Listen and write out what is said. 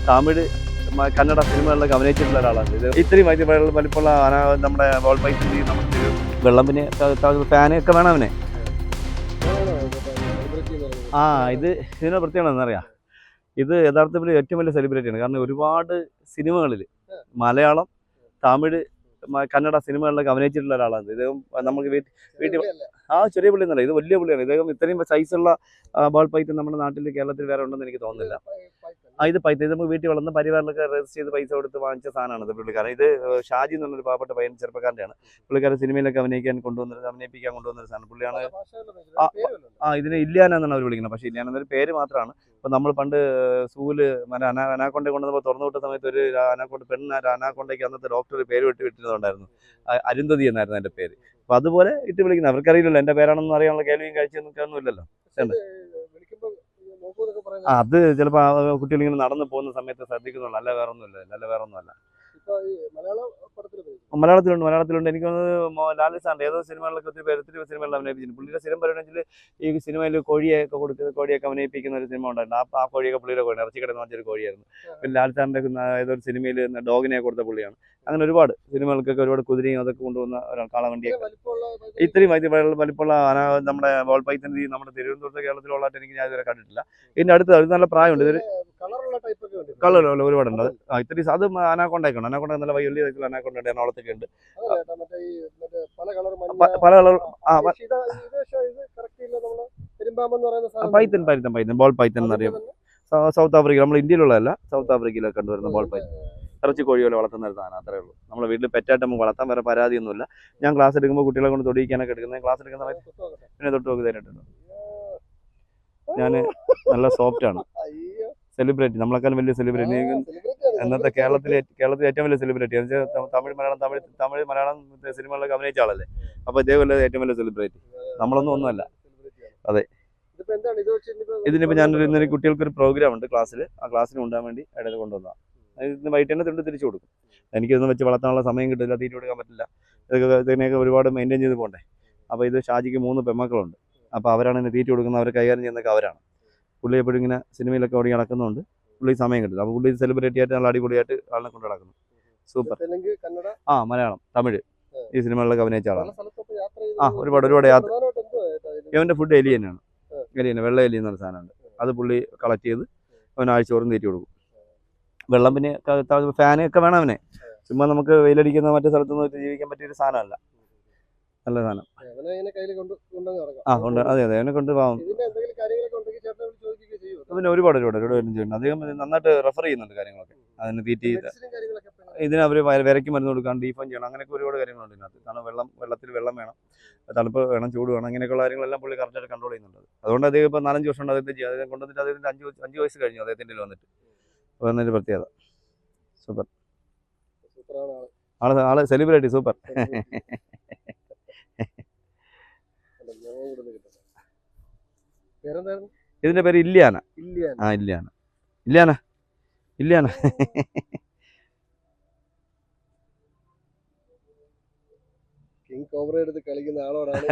തമിഴ് കന്നഡ സിനിമകളിലൊക്കെ അഭിനയിച്ചിട്ടുള്ള ഒരാളാണ്. ഇത് ഇത്രയും വലിപ്പമുള്ള നമ്മുടെ ബോൾ പൈപ്പ് നമുക്ക് വെള്ളം പിന്നെ ഫാന് ഒക്കെ വേണം അവനെ. ഇത് ഇതിനെ പ്രത്യേകത എന്നറിയാം, ഇത് യഥാർത്ഥത്തിൽ ഏറ്റവും വലിയ സെലിബ്രിറ്റിയാണ്. കാരണം ഒരുപാട് സിനിമകളിൽ മലയാളം, തമിഴ്, കന്നഡ സിനിമകളിലൊക്കെ അഭിനയിച്ചിട്ടുള്ള ഒരാളാണ്. ഇദ്ദേഹം നമുക്ക് വീട്ടിൽ ചെറിയ പുള്ളി എന്നല്ല, ഇത് വലിയ പുള്ളിയാണ്. ഇദ്ദേഹം ഇത്രയും സൈസുള്ള ബോൾ പൈത്ത് നമ്മുടെ നാട്ടിൽ കേരളത്തിൽ വേറെ ഉണ്ടെന്ന് എനിക്ക് തോന്നുന്നില്ല. ഇത് പൈത്ത് ഇത് നമുക്ക് വീട്ടിൽ വളർന്ന പരിവാറിലൊക്കെ രജിസ്റ്റർ ചെയ്ത് പൈസ കൊടുത്ത് വാങ്ങിച്ച സാധനമാണ് ഇത് പുള്ളിക്കാരൻ. ഇത് ഷാജി എന്നുള്ളൊരു പാവപ്പെട്ട പയ്യൻ ചെറുപ്പക്കാരൻ്റെയാണ്. പുള്ളിക്കാരൻ സിനിമയിലൊക്കെ അഭിനയിപ്പിക്കാൻ കൊണ്ടുവന്നൊരു സാധനം പുള്ളിയാണ്. ഇതിന് ഇല്യാന എന്നാണ് അവർ വിളിക്കുന്നത്. പക്ഷേ ഇല്യാന എന്നൊരു പേര് മാത്രമാണ്. ഇപ്പം നമ്മൾ പണ്ട് സൂല് അനാക്കൊണ്ടയെ കൊണ്ടുവന്നപ്പോൾ തുറന്നു വിട്ട സമയത്ത് ഒരു അനാക്കൊണ്ടയ്ക്ക് അന്നത്തെ ഡോക്ടർ പേര് വിട്ടിരുന്നുണ്ടായിരുന്നു. അരുന്ധതി എന്നായിരുന്നു എൻ്റെ പേര്. അപ്പം അതുപോലെ ഇട്ട് വിളിക്കുന്നത് അവർക്കറിയില്ലല്ലോ, എൻ്റെ പേരാണെന്ന് അറിയാനുള്ള കേൾവിയും കാഴ്ചയൊന്നും ഇല്ലല്ലോ. അത് ചിലപ്പോൾ കുട്ടികളിങ്ങനെ നടന്നു പോകുന്ന സമയത്ത് ശ്രദ്ധിക്കുന്നുള്ളൂ, അല്ല വേറെ ഒന്നുമല്ല. മലയാളത്തിലുണ്ട്. എനിക്ക് തോന്നുന്നത് ലാൽ സാറിൻ്റെ ഏതോ സിനിമകളിലൊക്കെ ഒത്തിരി സിനിമകളിൽ അഭിനയിപ്പിച്ചിട്ടുണ്ട്. പുള്ളിയുടെ സ്ഥിരം പരിപാടി ഈ സിനിമയിൽ കോഴിയൊക്കെ അഭിനയിപ്പിക്കുന്ന ഒരു സിനിമ ഉണ്ടായിരുന്നു. ആ കോഴിയൊക്കെ പുള്ളിയുടെ കോഴി ഇറച്ചിക്കടന്ന് വെച്ചൊരു കോഴിയായിരുന്നു. പിന്നെ ലാൽ സാറിൻ്റെ ഏതോ ഒരു സിനിമയിൽ ഡോഗിനെ കൊടുത്ത പുള്ളിയാണ്. അങ്ങനെ ഒരുപാട് സിനിമകൾക്കൊക്കെ ഒരുപാട് കുതിരയും അതൊക്കെ കൊണ്ടുവന്ന ഒരാൾ, കാളവണ്ടിയൊക്കെ. ഇത്രയും വലിപ്പമുള്ള നമ്മുടെ ബോൾ പൈത്തൻ നമ്മുടെ തിരുവനന്തപുരത്ത് കേരളത്തിലുള്ളതായിട്ട് എനിക്ക് ഞാൻ ഇതുവരെ കണ്ടിട്ടില്ല. ഇതിൻ്റെ അടുത്ത് അത് നല്ല പ്രായമുണ്ട്. ഇതൊരു കളറുള്ള ഒരുപാടുണ്ട്. ഇത്രയും അത് അനാക്കൊണ്ടൊക്കെ ഉണ്ട്. അനാക്കൊണ്ട നല്ല വലിയ സൈസിലുള്ള അനാക്കൊണ്ട എറണാകുളത്തൊക്കെ ഉണ്ട്. പല കളർ പൈത്തൻ ബോൾ പൈത്തൻ എന്നറിയാം. സൗത്ത് ആഫ്രിക്ക, നമ്മൾ ഇന്ത്യയിലുള്ളതല്ല, സൗത്ത് ആഫ്രിക്കയിലൊക്കെ കണ്ടുവരുന്ന ബോൾ പൈത്തൻ. ഇറച്ചി കോഴി പോലെ വളർത്തുന്ന ഒരു സാധനം, അത്രേ ഉള്ളൂ. നമ്മുടെ വീട്ടിൽ പെറ്റായിട്ട് നമുക്ക് വളർത്താൻ വേറെ പരാതിയൊന്നുമില്ല. ഞാൻ ക്ലാസ് എടുക്കുമ്പോൾ കുട്ടികളെ കൊണ്ട് തൊടിയിക്കാനൊക്കെ എടുക്കുന്നത്. ക്ലാസ് എടുക്കുന്ന സമയത്ത് പിന്നെ തൊട്ട് നോക്കി തരായിട്ടുണ്ട്. ഞാൻ നല്ല സോഫ്റ്റാണ്. സെലിബ്രിറ്റി, നമ്മളെക്കാളും വലിയ സെലിബ്രിറ്റി എന്നത്തെ കേരളത്തിലെ ഏറ്റവും വലിയ സെലിബ്രിറ്റി. തമിഴ് മലയാളം സിനിമകളിലൊക്കെ അഭിനയിച്ച ആളല്ലേ. അപ്പോൾ ഇതേപോലെ ഏറ്റവും വലിയ സെലിബ്രിറ്റി. ഒന്നുമല്ല. അതെ. ഇതിനിപ്പോൾ ഇന്നൊരു കുട്ടികൾക്കൊരു പ്രോഗ്രാം ഉണ്ട് ക്ലാസ്സിൽ. ആ ക്ലാസ്സിന് കൊണ്ടുപോകാൻ വേണ്ടി ഇടയിൽ കൊണ്ടുവന്നതാണ്. ഇന്ന് വൈകിട്ട് തന്നെ തിരിച്ചു കൊടുക്കും. എനിക്കിതൊന്നും വെച്ച് വളർത്താനുള്ള സമയം കിട്ടില്ല, തീറ്റ കൊടുക്കാൻ പറ്റില്ല. ഇതിനെയൊക്കെ ഒരുപാട് മെയിൻറ്റെയിൻ ചെയ്ത് പോകണ്ടേ. അപ്പോൾ ഇത് ഷാജിക്ക് 3 പെൺമക്കളുണ്ട്. അപ്പോൾ അവരാണ് ഇതിന് തീറ്റ കൊടുക്കുന്നത്, അവർ കൈകാര്യം ചെയ്യുന്നതൊക്കെ അവരാണ്. പുള്ളി എപ്പോഴും ഇങ്ങനെ സിനിമയിലൊക്കെ ഓടി നടക്കുന്നുണ്ട്. പുള്ളി സമയം കിട്ടില്ല. അപ്പോൾ പുള്ളി സെലിബ്രിറ്റി ആയിട്ട് നല്ല അടിപൊളിയായിട്ട് ആളിനെ കൊണ്ട് നടക്കുന്നു. സൂപ്പർ. മലയാളം, തമിഴ് ഈ സിനിമകളിലൊക്കെ അഭിനയിച്ച ആളാണ്. ഒരുപാട് യാത്ര. ഇവൻ്റെ ഫുഡ് എലി തന്നെയാണ്. വെള്ള എലി എന്നൊരു സാധനമുണ്ട്. അത് പുള്ളി കളക്ട് ചെയ്ത് അവൻ ആഴ്ചയോറും തീറ്റി കൊടുക്കും. വെള്ളം പിന്നെ ഫാന് ഒക്കെ വേണം അവനെ. ചുമ്മാ നമുക്ക് വെയിലടിക്കുന്ന മറ്റു സ്ഥലത്തൊന്നും ജീവിക്കാൻ പറ്റിയൊരു സാധനമല്ല. നല്ല സാധനം. ഉണ്ട്. അതെ അവനെ കൊണ്ട് പോകാം. പിന്നെ ഒരുപാട് ചെയ്യുന്നുണ്ട്. അദ്ദേഹം നന്നായിട്ട് റെഫർ ചെയ്യുന്നുണ്ട് കാര്യങ്ങളൊക്കെ. അതിന് തീറ്റി ഇതിന് അവർ വിരയ്ക്ക് മരുന്ന് കൊടുക്കാൻ, ഡീഫോം ചെയ്യണം, അങ്ങനെയൊക്കെ ഒരുപാട് കാര്യങ്ങളുണ്ട് ഇതിനകത്ത്. കാരണം വെള്ളത്തിൽ വെള്ളം വേണം, തണുപ്പ് വേണം, ചൂട് വേണം, അങ്ങനെയൊക്കെയുള്ള കാര്യങ്ങളെല്ലാം പുള്ളി കറക്റ്റായിട്ട് കൺട്രോൾ ചെയ്യുന്നുണ്ട്. അതുകൊണ്ട് അദ്ദേഹം ഇപ്പോൾ 4-5 വർഷം ഉണ്ട് അദ്ദേഹത്തെ ചെയ്യുക. അദ്ദേഹം കൊണ്ടുവന്നിട്ട് അദ്ദേഹത്തിൻ്റെ 5 വയസ്സ് കഴിഞ്ഞു അദ്ദേഹത്തിൻ്റെ വന്നിട്ട്. അപ്പോൾ എന്നൊരു പ്രത്യേകത. സൂപ്പർ ആള് സെലിബ്രിറ്റി. സൂപ്പർ. ഇതിന്റെ പേര് ഇല്യാന. കിങ് കോബ്ര എടുത്ത് കളിക്കുന്ന ആളോടാണ്.